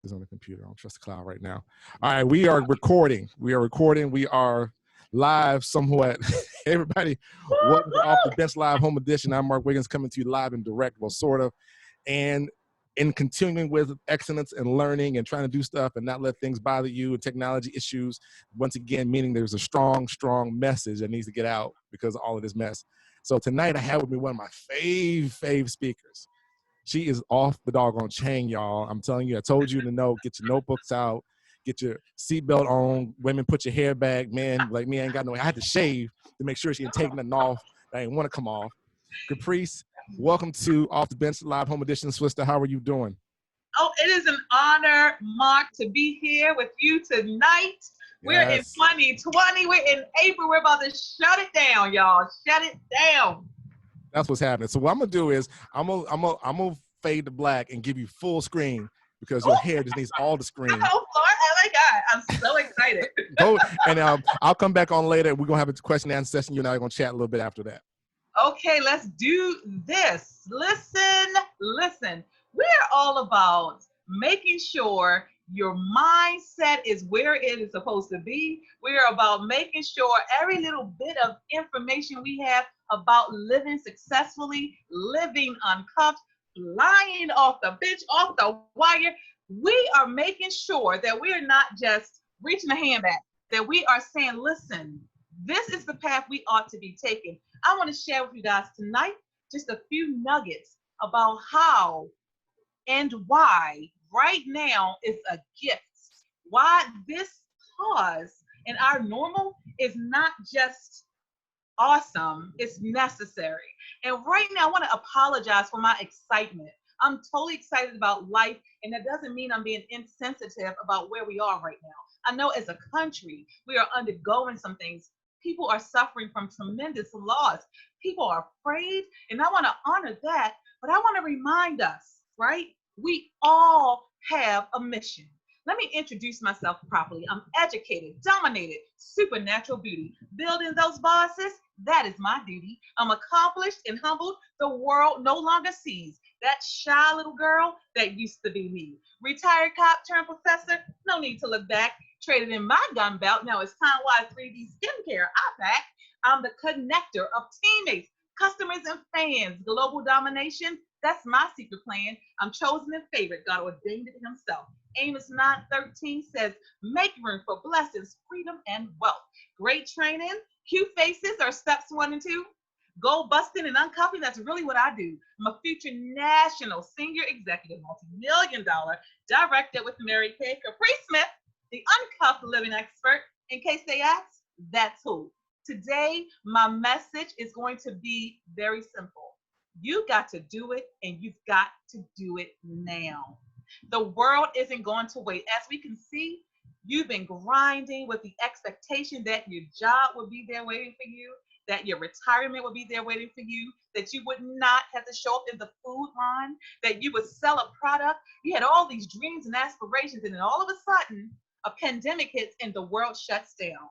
Is on the computer. I don't trust the cloud right now. All right, we are recording. We are recording. We are live somewhat. Everybody, welcome to Off the Bench Live Home Edition. I'm Mark Wiggins coming to you live and direct, well, sort of. And in continuing with excellence and learning and trying to do stuff and not let things bother you and technology issues, once again, meaning there's a strong, strong message that needs to get out because of all of this mess. So tonight I have with me one of my fave speakers. She is off the doggone chain, y'all. I'm telling you, I told you to know, get your notebooks out, get your seatbelt on. Women, put your hair back. Men, like me, I ain't got no, I had to shave to make sure she didn't take nothing off. I didn't want to come off. Caprice, welcome to Off the Bench Live Home Edition. Swister, how are you doing? Oh, it is an honor, Mark, to be here with you tonight. We're in 2020. We're in April. We're about to shut it down, y'all. Shut it down. That's what's happening. So what I'm gonna do is I'm gonna fade to black and give you full screen because your hair just needs all the screen. Oh, Lord, oh my God, I'm so excited. Go and I'll come back on later. We're gonna have a question and answer session. You and I are gonna chat a little bit after that. Okay, let's do this. Listen. We're all about making sure your mindset is where it is supposed to be. We're about making sure every little bit of information we have about living successfully, living uncuffed, flying off the bench, off the wire. We are making sure that we're not just reaching a hand back, that we are saying, listen, this is the path we ought to be taking. I want to share with you guys tonight just a few nuggets about how and why right now is a gift. Why this pause in our normal is not just awesome, it's necessary. And right now, I want to apologize for my excitement. I'm totally excited about life, and that doesn't mean I'm being insensitive about where we are right now. I know as a country, we are undergoing some things. People are suffering from tremendous loss. People are afraid, and I want to honor that, but I want to remind us, right? We all have a mission. Let me introduce myself properly. I'm educated, dominated, supernatural beauty. Building those bosses, that is my duty. I'm accomplished and humbled. The world no longer sees that shy little girl that used to be me. Retired cop turned professor, no need to look back. Traded in my gun belt. Now it's time-wise 3D skincare. I'm the connector of teammates, customers, and fans. Global domination, that's my secret plan. I'm chosen and favored. God ordained it himself. Amos 9:13 says, make room for blessings, freedom, and wealth. Great training. Cute faces are steps 1 and 2. Gold busting and uncuffing, that's really what I do. I'm a future national senior executive, multi-million-dollar director with Mary Kay Caprice Smith, the uncuffed living expert. In case they ask, that's who. Today, my message is going to be very simple. You got to do it, and you've got to do it now. The world isn't going to wait. As we can see, you've been grinding with the expectation that your job will be there waiting for you, that your retirement will be there waiting for you, that you would not have to show up in the food line, that you would sell a product. You had all these dreams and aspirations, and then all of a sudden, a pandemic hits and the world shuts down.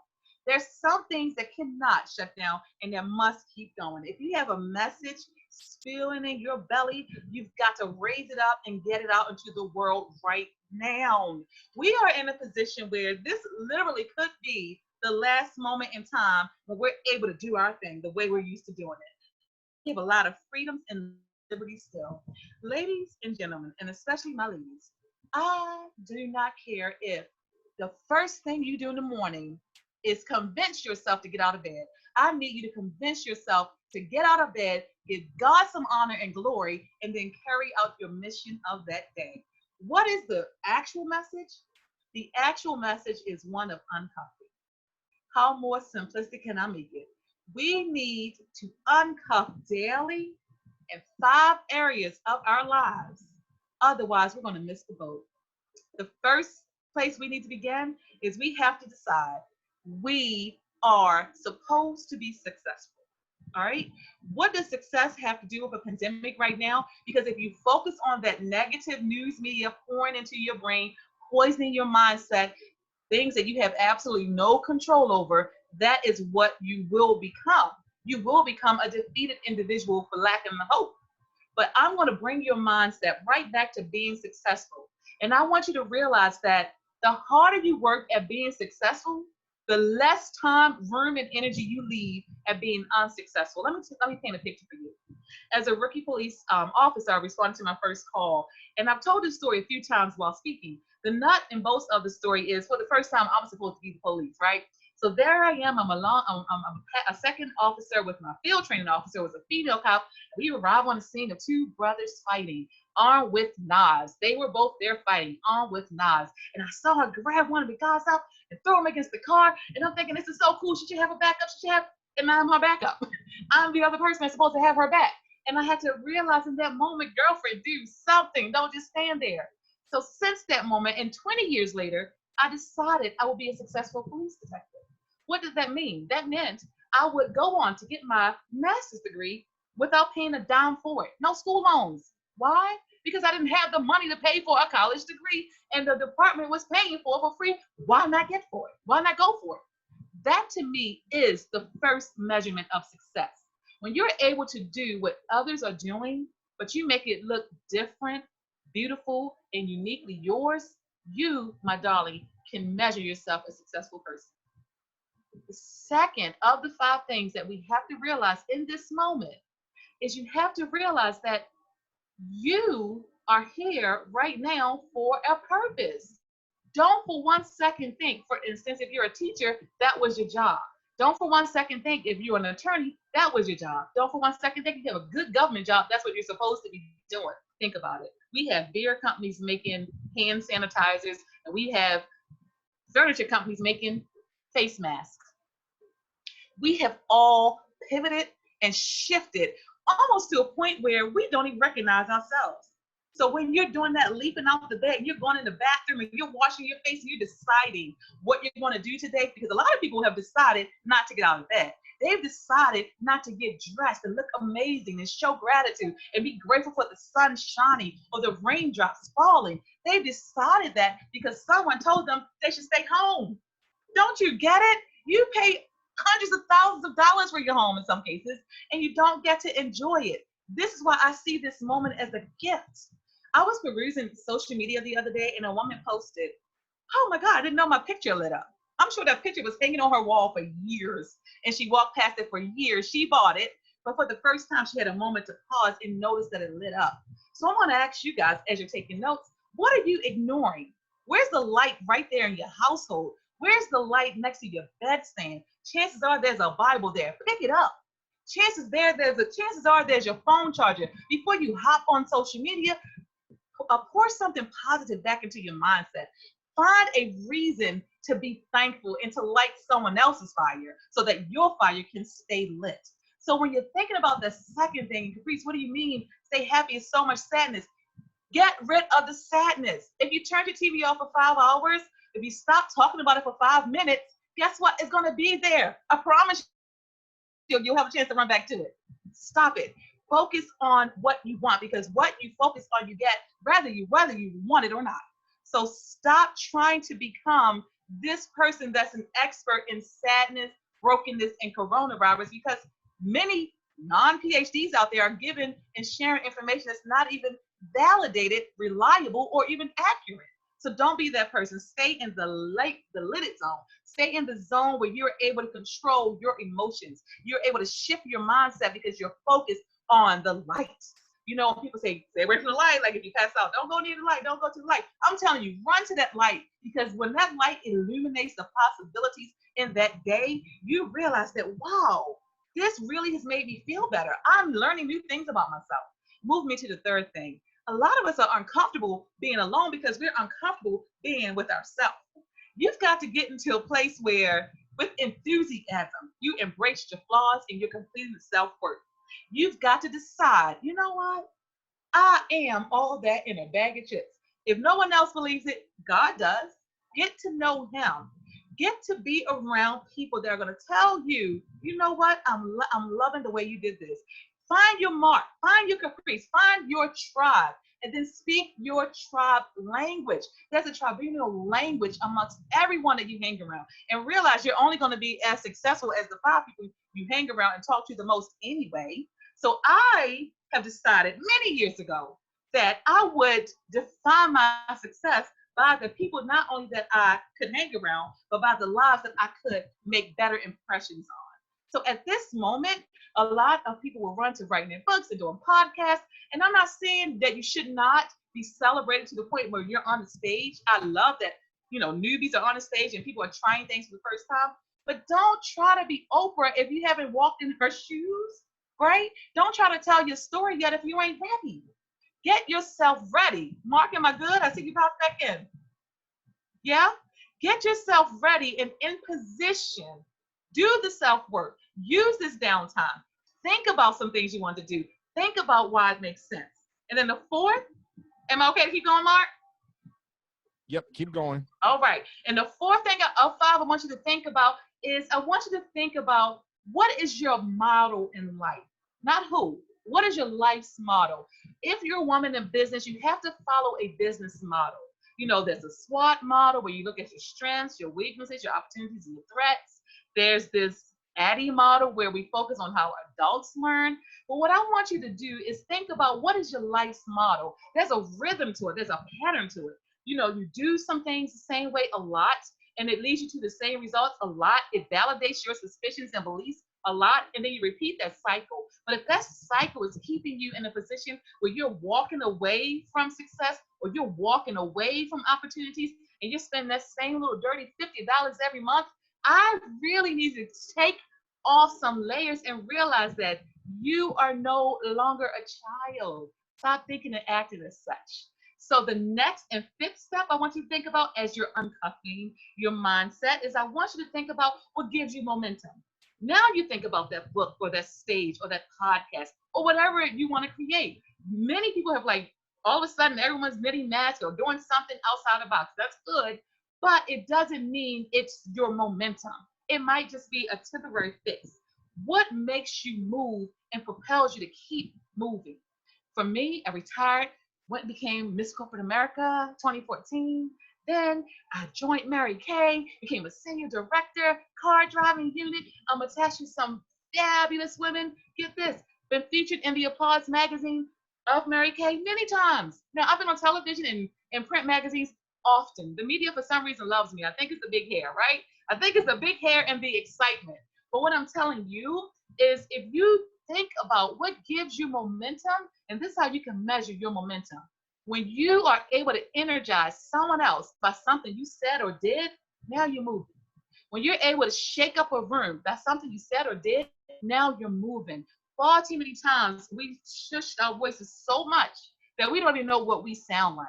There's some things that cannot shut down and that must keep going. If you have a message spilling in your belly, you've got to raise it up and get it out into the world right now. We are in a position where this literally could be the last moment in time when we're able to do our thing the way we're used to doing it. We have a lot of freedoms and liberties still. Ladies and gentlemen, and especially my ladies, I do not care if the first thing you do in the morning is convince yourself to get out of bed. I need you to convince yourself to get out of bed, give God some honor and glory, and then carry out your mission of that day. What is the actual message? The actual message is one of uncuffing. How more simplistic can I make it? We need to uncuff daily in 5 areas of our lives. Otherwise, we're going to miss the boat. The first place we need to begin is we have to decide we are supposed to be successful. All right. What does success have to do with a pandemic right now? Because if you focus on that negative news media pouring into your brain, poisoning your mindset, things that you have absolutely no control over, that is what you will become. You will become a defeated individual for lacking the hope. But I'm going to bring your mindset right back to being successful. And I want you to realize that the harder you work at being successful, the less time, room, and energy you leave at being unsuccessful. Let me paint a picture for you. As a rookie police officer, I responded to my first call, and I've told this story a few times while speaking. The nut and boast of the story is, for the first time, I was supposed to be the police, right? So there I am. I'm a second officer with my field training officer, was a female cop. We arrive on the scene of two brothers fighting, armed with knives. They were both there fighting, armed with knives. And I saw her grab one of the guys out and throw him against the car. And I'm thinking, this is so cool. She should have a backup. She should have, and I'm her backup. I'm the other person that's supposed to have her back. And I had to realize in that moment, girlfriend, do something. Don't just stand there. So since that moment, and 20 years later, I decided I would be a successful police detective. What did that mean? That meant I would go on to get my master's degree without paying a dime for it. No school loans. Why? Because I didn't have the money to pay for a college degree and the department was paying for free. Why not get for it? Why not go for it? That to me is the first measurement of success. When you're able to do what others are doing, but you make it look different, beautiful, and uniquely yours, you, my darling, can measure yourself a successful person. The second of the 5 things that we have to realize in this moment is you have to realize that you are here right now for a purpose. Don't for one second think, for instance, if you're a teacher, that was your job. Don't for one second think if you're an attorney, that was your job. Don't for one second think if you have a good government job, that's what you're supposed to be doing. Think about it. We have beer companies making hand sanitizers, and we have furniture companies making face masks. We have all pivoted and shifted almost to a point where we don't even recognize ourselves. So when you're doing that, leaping off the bed, you're going in the bathroom and you're washing your face and you're deciding what you're going to do today, because a lot of people have decided not to get out of bed. They've decided not to get dressed and look amazing and show gratitude and be grateful for the sun shining or the raindrops falling. They've decided that because someone told them they should stay home. Don't you get it? You pay hundreds of thousands of dollars for your home in some cases, and you don't get to enjoy it. This is why I see this moment as a gift. I was perusing social media the other day, and a woman posted, "Oh my God, I didn't know my picture lit up." I'm sure that picture was hanging on her wall for years, and she walked past it for years. She bought it, but for the first time, she had a moment to pause and notice that it lit up. So I want to ask you guys, as you're taking notes, what are you ignoring? Where's the light right there in your household? Where's the light next to your bedstand? Chances are there's a Bible there. Pick it up. Chances are there's your phone charger. Before you hop on social media, pour something positive back into your mindset. Find a reason to be thankful and to light someone else's fire so that your fire can stay lit. So when you're thinking about the second thing, Caprice, what do you mean? Stay happy is so much sadness. Get rid of the sadness. If you turn your TV off for 5 hours, if you stop talking about it for 5 minutes, guess what? It's going to be there. I promise you, you'll have a chance to run back to it. Stop it. Focus on what you want, because what you focus on, you get, whether you want it or not. So stop trying to become this person that's an expert in sadness, brokenness, and coronavirus, because many non-PhDs out there are giving and sharing information that's not even validated, reliable, or even accurate. So don't be that person. Stay in the lidded zone. Stay in the zone where you're able to control your emotions. You're able to shift your mindset because you're focused on the light. You know, people say, stay away from the light. Like if you pass out, don't go near the light. Don't go to the light. I'm telling you, run to that light, because when that light illuminates the possibilities in that day, you realize that, wow, this really has made me feel better. I'm learning new things about myself. Move me to the third thing. A lot of us are uncomfortable being alone because we're uncomfortable being with ourselves. You've got to get into a place where, with enthusiasm, you embrace your flaws and you're completing the self-worth. You've got to decide, you know what? I am all that in a bag of chips. If no one else believes it, God does. Get to know Him. Get to be around people that are going to tell you, you know what? I'm loving the way you did this. Find your mark, find your caprice, find your tribe, and then speak your tribe language. There's a tribunal language amongst everyone that you hang around. And realize you're only going to be as successful as the 5 people you hang around and talk to the most anyway. So I have decided many years ago that I would define my success by the people not only that I could hang around, but by the lives that I could make better impressions on. So at this moment, a lot of people will run to writing their books and doing podcasts. And I'm not saying that you should not be celebrated to the point where you're on the stage. I love that, newbies are on the stage and people are trying things for the first time. But don't try to be Oprah if you haven't walked in her shoes, right? Don't try to tell your story yet if you ain't ready. Get yourself ready. Mark, am I good? I see you pop back in. Yeah? Get yourself ready and in position. Do the self work. Use this downtime. Think about some things you want to do. Think about why it makes sense. And then the fourth, am I okay to keep going, Mark? Yep, keep going. All right. And the fourth thing of five I want you to think about is I want you to think about what is your model in life? Not who. What is your life's model? If you're a woman in business, you have to follow a business model. There's a SWOT model where you look at your strengths, your weaknesses, your opportunities, and your threats. There's this ADDIE model where we focus on how adults learn. But what I want you to do is think about what is your life's model. There's a rhythm to it. There's a pattern to it. You do some things the same way a lot, and it leads you to the same results a lot. It validates your suspicions and beliefs a lot, and then you repeat that cycle. But if that cycle is keeping you in a position where you're walking away from success or you're walking away from opportunities and you're spending that same little dirty $50 every month, I really need to take off some layers and realize that you are no longer a child. Stop thinking and acting as such. So the next and fifth step I want you to think about as you're uncuffing your mindset is I want you to think about what gives you momentum. Now you think about that book or that stage or that podcast or whatever you want to create. Many people have all of a sudden everyone's knitting masks or doing something outside the box. That's good, but it doesn't mean it's your momentum. It might just be a temporary fix. What makes you move and propels you to keep moving? For me, I retired, went and became Miss Corporate America 2014. Then I joined Mary Kay, became a senior director, car driving unit. I'm attached to some fabulous women. Get this, been featured in the Applause magazine of Mary Kay many times. Now, I've been on television and print magazines often. The media, for some reason, loves me. I think it's the big hair, right? I think it's the big hair and the excitement. But what I'm telling you is if you think about what gives you momentum, and this is how you can measure your momentum. When you are able to energize someone else by something you said or did, now you're moving. When you're able to shake up a room by something you said or did, now you're moving. Far too many times we shushed our voices so much that we don't even know what we sound like.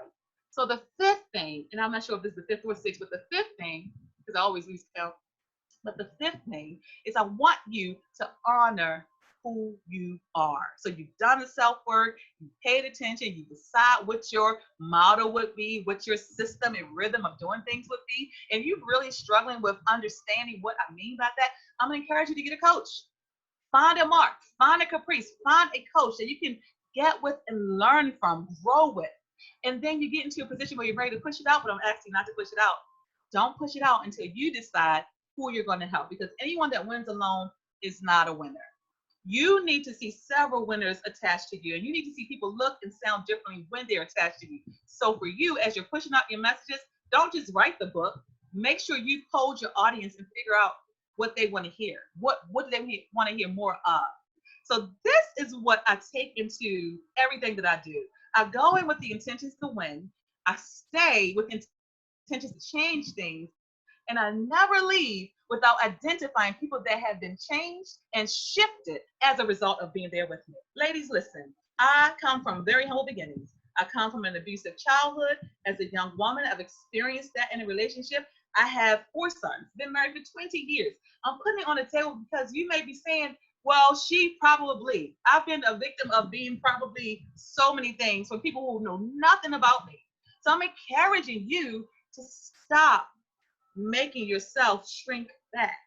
So the fifth thing, and I'm not sure if this is the fifth or sixth, but the fifth thing, because I always lose count, but the fifth thing is I want you to honor who you are. So you've done the self-work, you paid attention, you decide what your model would be, what your system and rhythm of doing things would be, and you're really struggling with understanding what I mean by that, I'm gonna encourage you to get a coach. Find a Mark, find a Caprice, find a coach that you can get with and learn from, grow with. And then you get into a position where you're ready to push it out, but I'm asking you not to push it out. Don't push it out until you decide who you're going to help, because anyone that wins alone is not a winner. You need to see several winners attached to you, and you need to see people look and sound differently when they're attached to you. So for you, as you're pushing out your messages, don't just write the book. Make sure you poll your audience and figure out what they want to hear. What do they want to hear more of? So this is what I take into everything that I do. I go in with the intentions to win. I stay with intentions to change things. And I never leave without identifying people that have been changed and shifted as a result of being there with me. Ladies, listen, I come from very humble beginnings. I come from an abusive childhood. As a young woman, I've experienced that in a relationship. I have 4 sons, been married for 20 years. I'm putting it on the table because you may be saying, well, she probably. I've been a victim of being probably so many things from people who know nothing about me. So I'm encouraging you to stop making yourself shrink back.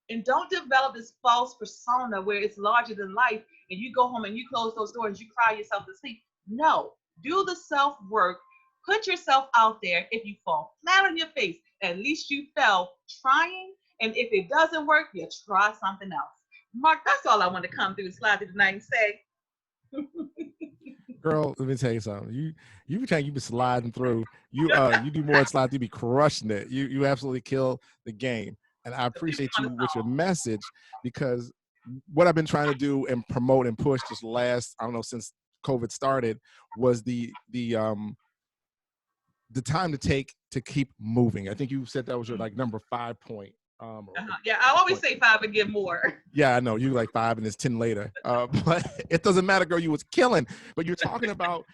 And don't develop this false persona where it's larger than life and you go home and you close those doors and you cry yourself to sleep. No, do the self-work. Put yourself out there. If you fall flat on your face, at least you fell trying. And if it doesn't work, you try something else. Mark, that's all I want to come through the slide tonight and say. Girl, let me tell you something. You be trying, you be sliding through. You do more than slide. You be crushing it. You absolutely kill the game. And I The people appreciate on you the with your phone. message, because what I've been trying to do and promote and push this last, I don't know, since COVID started, was the time to take to keep moving. I think you said that was your like number 5 point. Yeah, I always Point. say 5 and give more. Yeah, I know you like 5 and it's 10 later. But it doesn't matter, girl. You was killing. But you're talking about,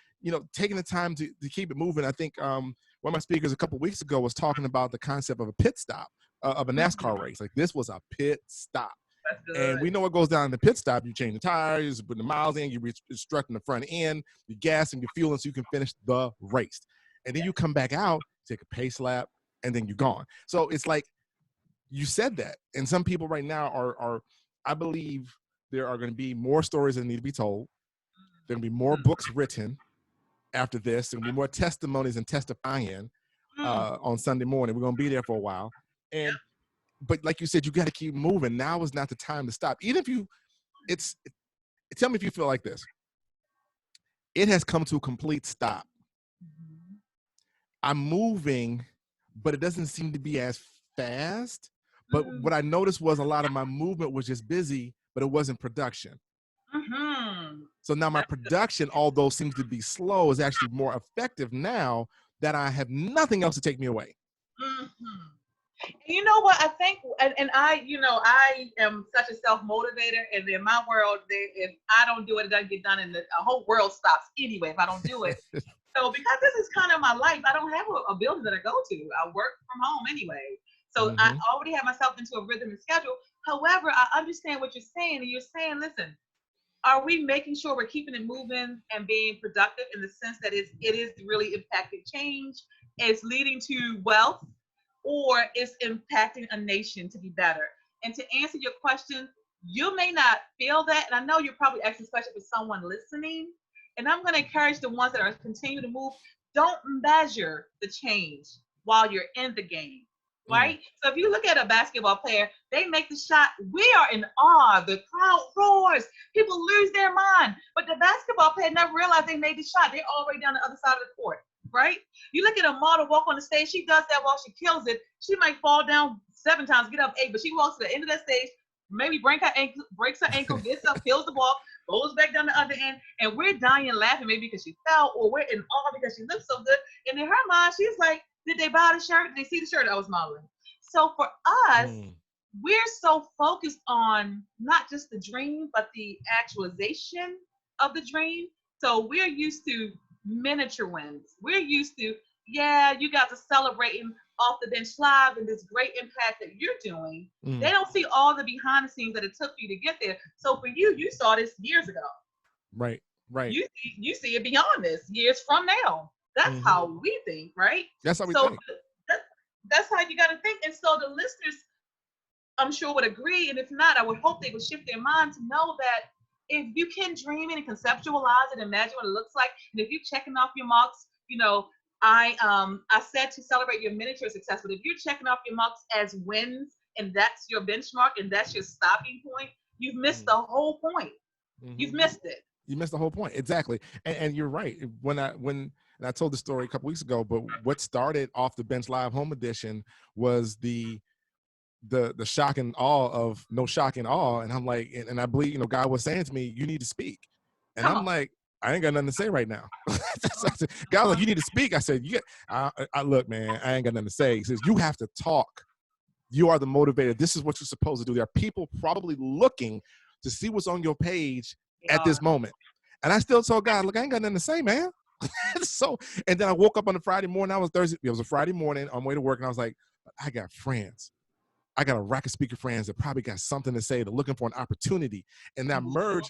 taking the time to keep it moving. I think one of my speakers a couple weeks ago was talking about the concept of a pit stop of a NASCAR race. Like, this was a pit stop. That's And good. we know what goes down in the pit stop. You change the tires, you put the miles in, you restructuring the front end, you gas and you fueling so you can finish the race. And then you come back out, take a pace lap, and then you're gone. So it's like, you said that. And some people right now are I believe there are going to be more stories that need to be told. There are going to be more books written after this. There are going to be more testimonies and testifying on Sunday morning. We're going to be there for a while. But like you said, you got to keep moving. Now is not the time to stop. Even if tell me if you feel like this. It has come to a complete stop. I'm moving, but it doesn't seem to be as fast. But what I noticed was a lot of my movement was just busy, but it wasn't production. So now my production, although seems to be slow, is actually more effective now that I have nothing else to take me away. You know what I think, and I am such a self-motivator, and in my world, if I don't do it, it doesn't get done, and the whole world stops anyway if I don't do it. So because this is kind of my life, I don't have a building that I go to. I work from home anyway. So I already have myself into a rhythm and schedule. However, I understand what you're saying, and you're saying, listen, are we making sure we're keeping it moving and being productive in the sense that it is really impacting change, it's leading to wealth, or it's impacting a nation to be better? And to answer your question, you may not feel that, and I know you're probably asking this question for someone listening, and I'm going to encourage the ones that are continuing to move, don't measure the change while you're in the game. Right? So if you look at a basketball player, they make the shot. We are in awe. The crowd roars. People lose their mind. But the basketball player never realized they made the shot. They're already down the other side of the court. Right? You look at a model walk on the stage. She does that while she kills it. She might fall down 7 times, get up 8, but she walks to the end of that stage, maybe breaks her ankle, gets up, kills the ball, goes back down the other end, and we're dying laughing maybe because she fell, or we're in awe because she looks so good. And in her mind, she's like, did they buy the shirt? Did they see the shirt I was modeling? So for us, we're so focused on not just the dream, but the actualization of the dream. So we're used to miniature wins. We're used to, you got to celebrating off the bench live and this great impact that you're doing. They don't see all the behind the scenes that it took for you to get there. So for you, you saw this years ago. Right. You see it beyond this, years from now. That's how we think, right? That's how we think. That's how you got to think. And so the listeners, I'm sure, would agree. And if not, I would hope they would shift their mind to know that if you can dream it and conceptualize it, imagine what it looks like, and if you're checking off your marks, I said to celebrate your miniature success, but if you're checking off your marks as wins and that's your benchmark and that's your stopping point, you've missed the whole point. You've missed it. You missed the whole point. Exactly. And you're right. When I told the story a couple weeks ago, but what started off the Bench Live Home Edition was the shock and awe of no shock and awe. And I'm like, and I believe, God was saying to me, you need to speak. And I'm like, I ain't got nothing to say right now. God was like, you need to speak. I said, I look, man, I ain't got nothing to say. He says, you have to talk. You are the motivator. This is what you're supposed to do. There are people probably looking to see what's on your page at this moment. And I still told God, look, I ain't got nothing to say, man. So, and then I woke up on a Friday morning. It was a Friday morning on my way to work. And I was like, I got friends. I got a rack of speaker friends that probably got something to say. They're looking for an opportunity. And that merged,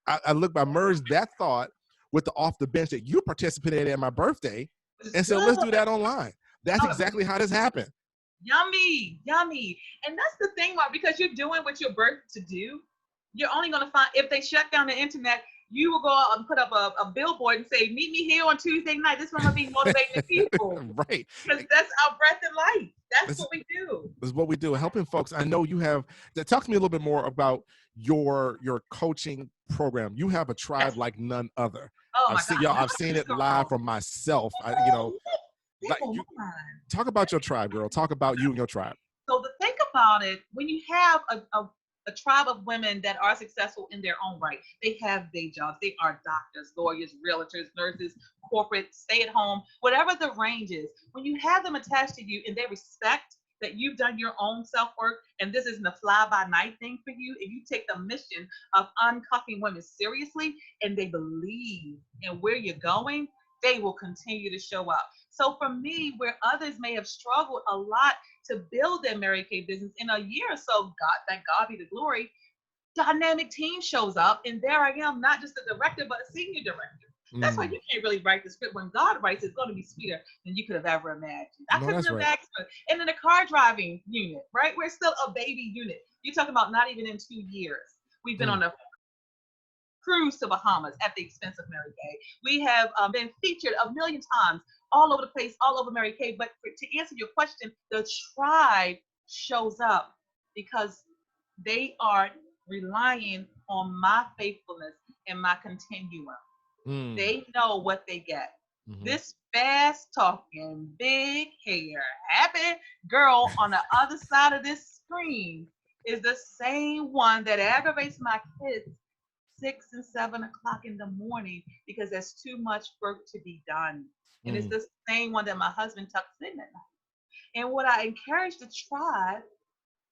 I merged that thought with the off the bench that you participated at my birthday and said, let's do that online. That's exactly how this happened. Yummy. And that's the thing, Mark, because you're doing what you're birthed to do. You're only going to find, if they shut down the internet, you will go out and put up a billboard and say, meet me here on Tuesday night. This is when I'm going to be motivating the people. Right. Because that's our breath in life. That's what we do. That's what we do. Helping folks. I know you have, talk to me a little bit more about your coaching program. You have a tribe like none other. Oh I've my seen God, y'all. you I've seen and it your live girl. from myself. Ooh, Like never you mind. talk about your tribe, girl. Talk about you and your tribe. So the thing about it, when you have a tribe of women that are successful in their own right, they have day jobs, they are doctors, lawyers, realtors, nurses, corporate, stay at home, whatever the range is. When you have them attached to you and they respect that you've done your own self work and this isn't a fly by night thing for you, if you take the mission of uncuffing women seriously and they believe in where you're going, they will continue to show up. So for me, where others may have struggled a lot to build their Mary Kay business in a year or so, God, thank God be the glory, dynamic team shows up, and there I am, not just a director, but a senior director. That's why Mm. you can't really write the script. When God writes, it's going to be sweeter than you could have ever imagined. I No, couldn't that's have right. asked for it. And in the car driving unit, right? We're still a baby unit. You're talking about not even in 2 years. We've been Mm. on a cruise to Bahamas at the expense of Mary Kay. We have been featured a million times all over the place, all over Mary Kay. But to answer your question, the tribe shows up because they are relying on my faithfulness and my continuum. Mm. They know what they get. Hmm. This fast talking, big hair, happy girl on the other side of this screen is the same one that aggravates my kids 6 and 7 o'clock in the morning because there's too much work to be done. And it's Mm. the same one that my husband tucks in at night. And what I encourage the tribe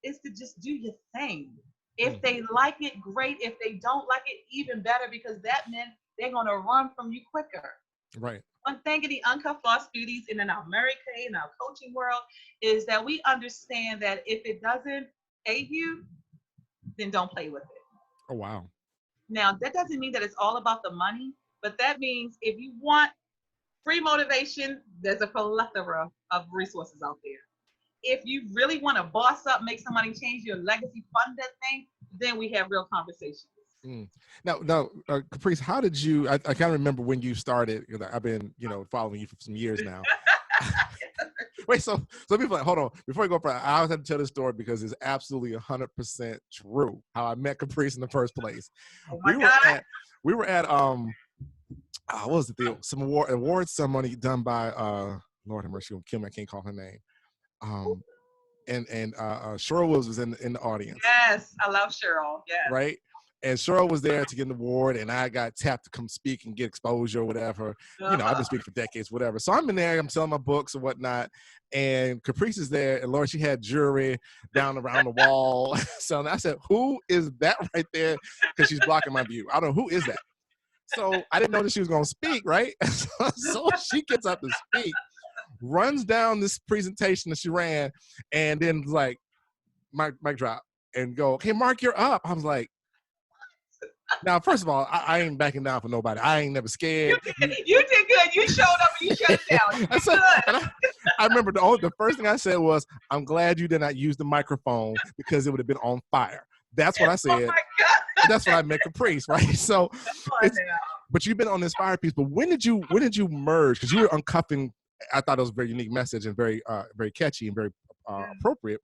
is to just do your thing. If Mm. they like it, great. If they don't like it, even better, because that means they're going to run from you quicker. Right. One thing in the Uncuff Lost Beauties and in our Mary Kay and our coaching world is that we understand that if it doesn't pay you, then don't play with it. Oh wow. Now, that doesn't mean that it's all about the money, but that means if you want free motivation, there's a plethora of resources out there. If you really want to boss up, make some money, change your legacy, fund that thing, then we have real conversations. Mm. Now, Caprice, how did you? I kind of remember when you started. I've been, following you for some years now. Wait, so people like, hold on, before you go further, I always have to tell this story because it's absolutely 100% true. How I met Caprice in the first place. Oh my We were God. at, we were at what was it? Some award ceremony done by Lord have mercy on Kim. I can't call her name. Um, and Cheryl Wills was in the audience, Yes, I love Cheryl. Yes. right? And Cheryl was there to get an award, and I got tapped to come speak and get exposure or whatever. I've been speaking for decades, whatever. So I'm in there, I'm selling my books and whatnot. And Caprice is there, and Lord, she had jewelry down around the wall. So I said, who is that right there? Because she's blocking my view. I don't know, who is that? So I didn't know that she was going to speak, right? So she gets up to speak, runs down this presentation that she ran, and then like, mic drop, and go, hey, Mark, you're up. I was like, now, first of all, I ain't backing down for nobody. I ain't never scared. You did good. You showed up and you shut it down. You I did said, good. and I remember the first thing I said was, I'm glad you did not use the microphone because it would have been on fire. That's what I Oh said. my God. That's what I meant, Caprice, right? So, Come on it's, now. but you've been on this fire piece. But when did you merge? Because you were uncuffing. I thought it was a very unique message and very very catchy and very appropriate.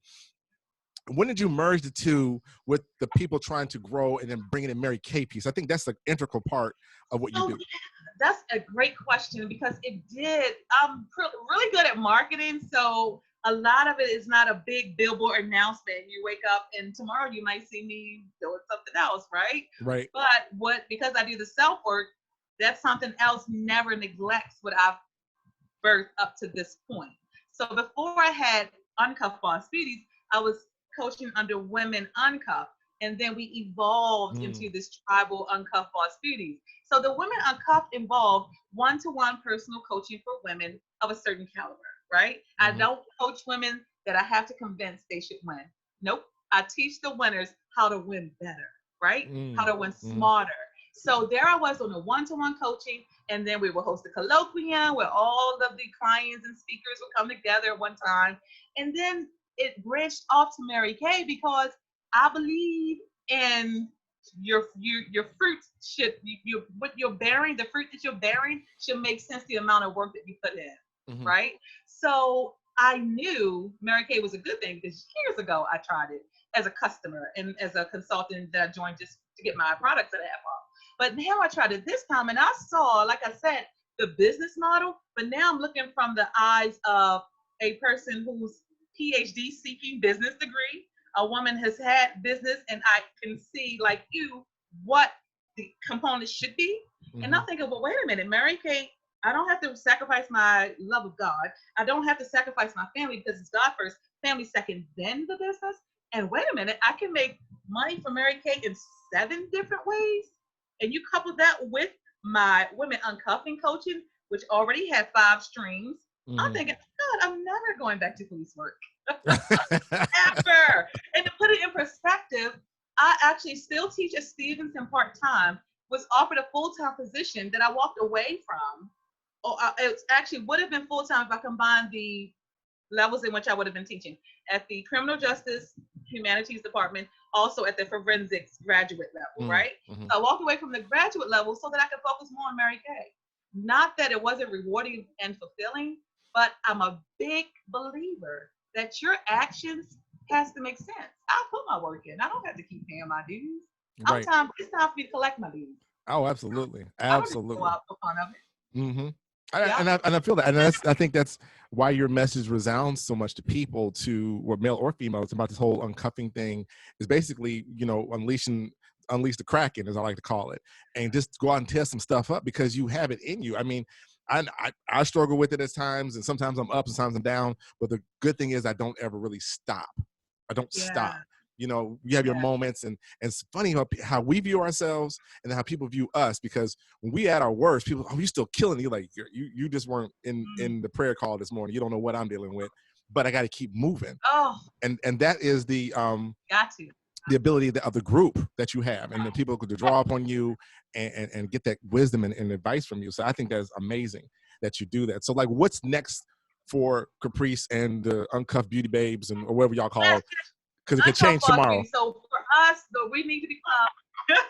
When did you merge the two with the people trying to grow and then bringing in Mary Kay piece? I think that's the integral part of what you So do. that's a great question because it did. I'm really good at marketing, so a lot of it is not a big billboard announcement. You wake up and tomorrow you might see me doing something else, right? Right. But because I do the self work, that's something else never neglects what I've birthed up to this point. So before I had Uncuff Boss Beauties, I was coaching under Women Uncuff. And then we evolved into this tribal Uncuff Boss Beauties. So the Women Uncuff involved one-to-one personal coaching for women of a certain caliber, right? I don't coach women that I have to convince they should win. Nope. I teach the winners how to win better, right? How to win smarter. So there I was on a one-to-one coaching, and then we would host a colloquium where all of the clients and speakers would come together at one time. And then it branched off to Mary Kay because I believe in your fruit should what you're bearing, the fruit that you're bearing should make sense the amount of work that you put in, right? So I knew Mary Kay was a good thing because years ago I tried it as a customer and as a consultant that I joined just to get my products that I have off. But now I tried it this time and I saw, like I said, the business model, but now I'm looking from the eyes of a person who's PhD seeking business degree. A woman has had business, and I can see, like you, what the components should be. And I'm thinking, well, wait a minute, Mary Kay, I don't have to sacrifice my love of God. I don't have to sacrifice my family because it's God first, family second, then the business. And wait a minute, I can make money from Mary Kay in 7 different ways. And you couple that with my women uncuffing coaching, which already had 5 streams. I'm thinking, God, I'm never going back to police work. Ever. And to put it in perspective, I actually still teach at Stevenson part-time, was offered a full-time position that I walked away from. It actually would have been full-time if I combined the levels in which I would have been teaching at the criminal justice humanities department, also at the forensics graduate level, right? So I walked away from the graduate level so that I could focus more on Mary Kay. Not that it wasn't rewarding and fulfilling, but I'm a big believer that your actions has to make sense. I put my work in. I don't have to keep paying my dues. Right. It's time for me to collect my dues. Oh, absolutely. I don't just Absolutely. go out for fun of it. Mm-hmm. Yeah. And I feel that, and I think that's why your message resounds so much to people, or male or female. It's about this whole uncuffing thing. Is basically, unleash the Kraken, as I like to call it, and just go out and tear some stuff up because you have it in you. I mean, I struggle with it at times, and sometimes I'm up, sometimes I'm down. But the good thing is I don't ever really stop. I don't stop. You have your moments, and it's funny how we view ourselves and how people view us, because when we at our worst, people, oh, you still killing it. You're like, you just weren't in the prayer call this morning. You don't know what I'm dealing with, but I got to keep moving. Oh, and that is the got to. The ability of the group that you have, and the people could draw upon you and get that wisdom and advice from you. So I think that's amazing that you do that. So, like, what's next for Caprice and the Uncuffed Beauty Babes, or whatever y'all call it? Because it could change tomorrow. So for us, though, we need to become,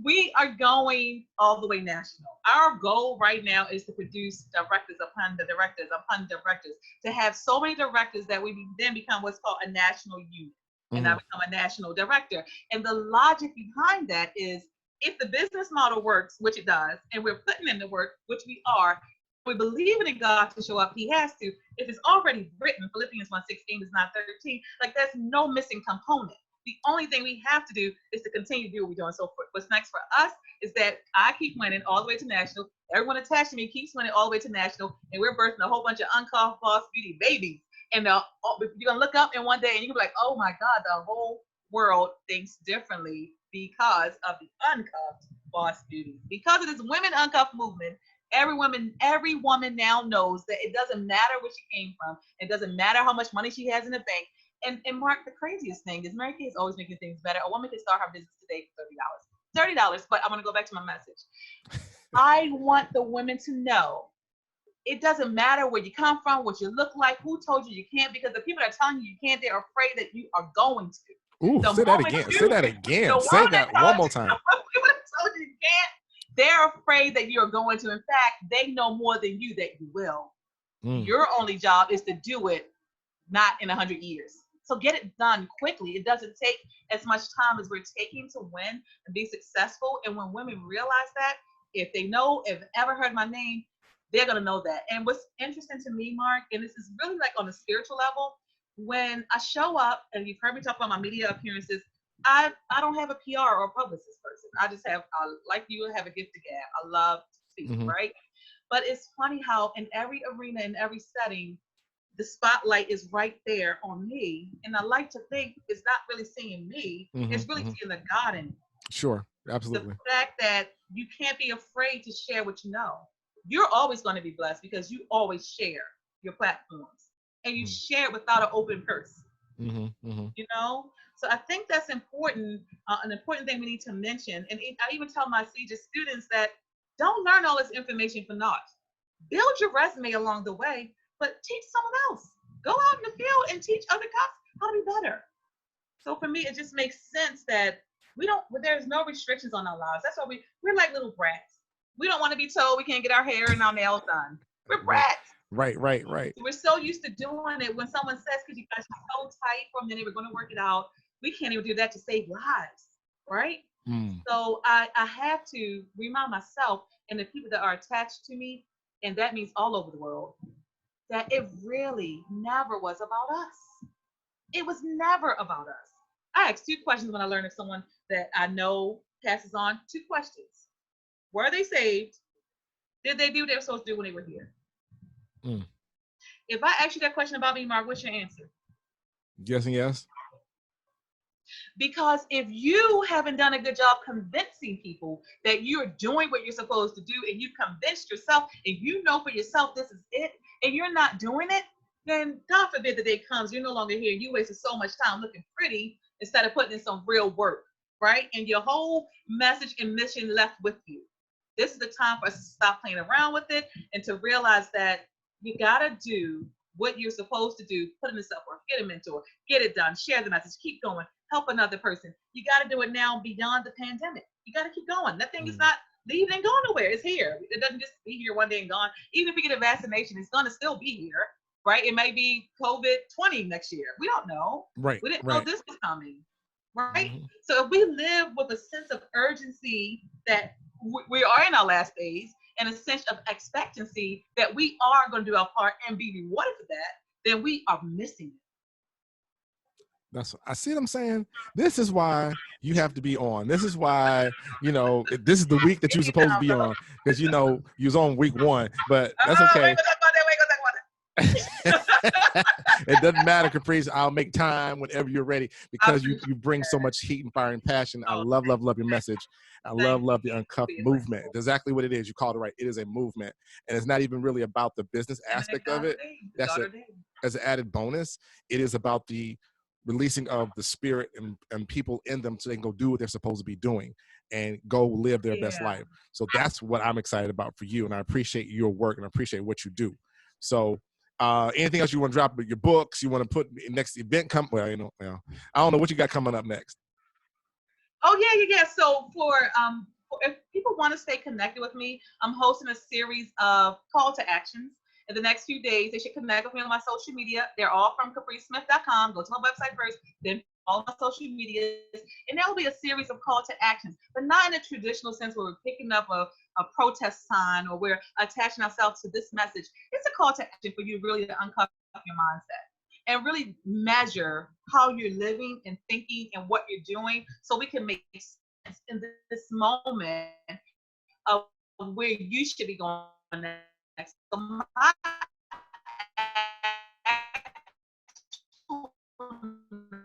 we are going all the way national. Our goal right now is to produce directors upon the directors upon directors, to have so many directors that we then become what's called a national unit. And I become a national director. And the logic behind that is, if the business model works, which it does, and we're putting in the work, which we are, we believe in God to show up, he has to. If it's already written, Philippians 1:16 is not 13, like, there's no missing component. The only thing we have to do is to continue to do what we're doing. So what's next for us is that I keep winning all the way to national. Everyone attached to me keeps winning all the way to national. And we're birthing a whole bunch of Uncuffed Boss Beauty babies. And you're going to look up in one day and you can be like, oh my God, the whole world thinks differently because of the Uncuffed Boss Beauty. Because of this Women Uncuffed movement, every woman now knows that it doesn't matter where she came from. It doesn't matter how much money she has in the bank. And Mark, the craziest thing is Mary Kay is always making things better. A woman can start her business today for $30. But I'm going to go back to my message. I want the women to know it doesn't matter where you come from, what you look like, who told you can't, because the people that are telling you can't, they're afraid that you are going to. Ooh, say that again. Say that again. Say that one more time. People that told you can't, they're afraid that you're going to. In fact, they know more than you that you will. Your only job is to do it, not in 100 years. So get it done quickly. It doesn't take as much time as we're taking to win and be successful. And when women realize that, if they know, if ever heard my name, they're going to know that. And what's interesting to me, Mark, and this is really like on a spiritual level, when I show up, and you've heard me talk about my media appearances, I don't have a PR or a publicist person. I just have, like you, have a gift to gab. I love to speak, right? But it's funny how in every arena, in every setting, the spotlight is right there on me. And I like to think it's not really seeing me. It's really seeing the God in me. Sure, absolutely. The fact that you can't be afraid to share what you know. You're always going to be blessed because you always share your platforms, and you share it without an open purse. You know, so I think that's important. An important thing we need to mention, and I even tell my CJ students that don't learn all this information for naught. Build your resume along the way, but teach someone else. Go out in the field and teach other cops how to be better. So for me, it just makes sense that there's no restrictions on our lives. That's why we're like little brats. We don't want to be told we can't get our hair and our nails done. We're brats. Right. We're so used to doing it. When someone says, because you guys are so tight from then they were going to work it out, we can't even do that to save lives, right? Mm. So I have to remind myself and the people that are attached to me, and that means all over the world, that it really never was about us. It was never about us. I asked two questions when I learned of someone that I know passes on. Two questions. Were they saved? Did they do what they were supposed to do when they were here? Mm. If I ask you that question about me, Mark, what's your answer? Yes and yes. Because if you haven't done a good job convincing people that you're doing what you're supposed to do, and you've convinced yourself and you know for yourself this is it, and you're not doing it, then God forbid the day comes, you're no longer here. You wasted so much time looking pretty instead of putting in some real work, right? And your whole message and mission left with you. This is the time for us to stop playing around with it and to realize that you got to do what you're supposed to do, put in the self work, get a mentor, get it done, share the message, keep going, help another person. You got to do it now beyond the pandemic. You got to keep going. That thing is Mm. not leaving and going nowhere. It's here. It doesn't just be here one day and gone. Even if we get a vaccination, it's going to still be here, right? It may be COVID 20 next year. We don't know. Right. We didn't know Right. this was coming, right? Hmm. So if we live with a sense of urgency that we are in our last days, and a sense of expectancy that we are going to do our part and be rewarded for that, then we are missing it. That's I see what I'm saying. This is why you have to be on. This is why, this is the week that you're Get it supposed to down, be brother. on, because you was on week 1, but that's We okay. ain't gonna talk about that. We ain't gonna talk about that. It doesn't matter, Caprice. I'll make time whenever you're ready, I because you appreciate you bring so much heat and fire and passion. I oh, love, love, love your message. I love, thank love the you Uncuff for your movement. flexible. It's exactly what it is. You called it right. It is a movement, and it's not even really about the business And that aspect of God it. ordained. That's God a ordained. as an added bonus. It is about the releasing of the spirit and people in them, so they can go do what they're supposed to be doing and go live their best Yeah. life. So that's what I'm excited about for you, and I appreciate your work and I appreciate what you do. So anything else you want to drop? Your books you want to put next event come? I don't know what you got coming up next. Oh yeah. So if people want to stay connected with me, I'm hosting a series of call to actions. In the next few days, they should connect with me on my social media. They're all from capricesmith.com. Go to my website first, then all my social medias, and there will be a series of call to actions, but not in a traditional sense where we're picking up a protest sign or we're attaching ourselves to this message. It's a call to action for you really to uncover your mindset and really measure how you're living and thinking and what you're doing, so we can make sense in this moment of where you should be going next. So my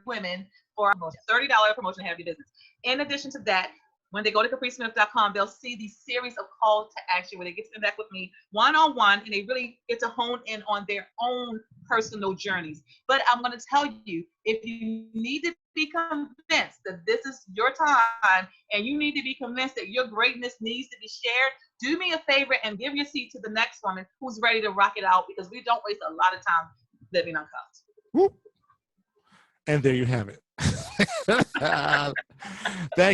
women for $30 promotion to have your business. In addition to that, when they go to capricesmith.com, they'll see these series of calls to action where they get to connect with me one-on-one, and they really get to hone in on their own personal journeys. But I'm going to tell you, if you need to be convinced that this is your time and you need to be convinced that your greatness needs to be shared, do me a favor and give your seat to the next woman who's ready to rock it out, because we don't waste a lot of time living uncuffed. Whoop. And there you have it.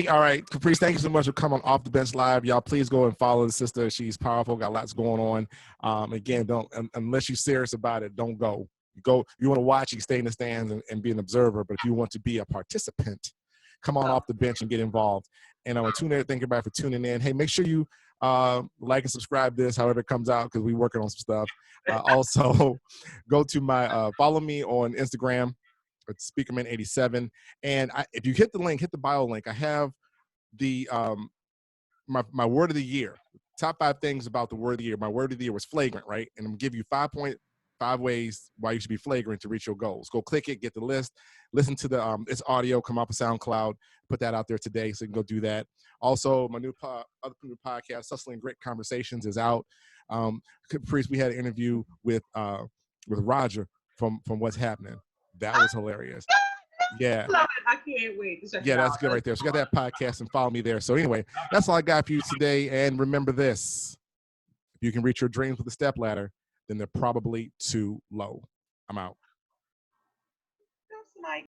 All right, Caprice, thank you so much for coming off the bench live. Y'all, please go and follow the sister. She's powerful, got lots going on. Again, don't unless you're serious about it, don't go. You want to watch, you stay in the stands and be an observer. But if you want to be a participant, come on off the bench and get involved. And I want to tune in. Thank everybody for tuning in. Hey, make sure you like and subscribe this, however it comes out, because we're working on some stuff. Also, go to my follow me on Instagram. It's Speakerman87, and if you hit the link, hit the bio link, I have the my word of the year, top 5 things about the word of the year. My word of the year was flagrant, right? And I'm gonna give you 5.5 ways why you should be flagrant to reach your goals. Go click it, get the list, listen to the it's audio, come off of SoundCloud, put that out there today, so you can go do that. Also, my new other new podcast, Hustling Grit Conversations, is out. Caprice, we had an interview with Roger from What's Happening. That was hilarious. Yeah. Love it. I can't wait to check Yeah, it out. that's good right there. So you got that podcast, and follow me there. So anyway, that's all I got for you today. And remember this: if you can reach your dreams with a step ladder, then they're probably too low. I'm out. That's Mike.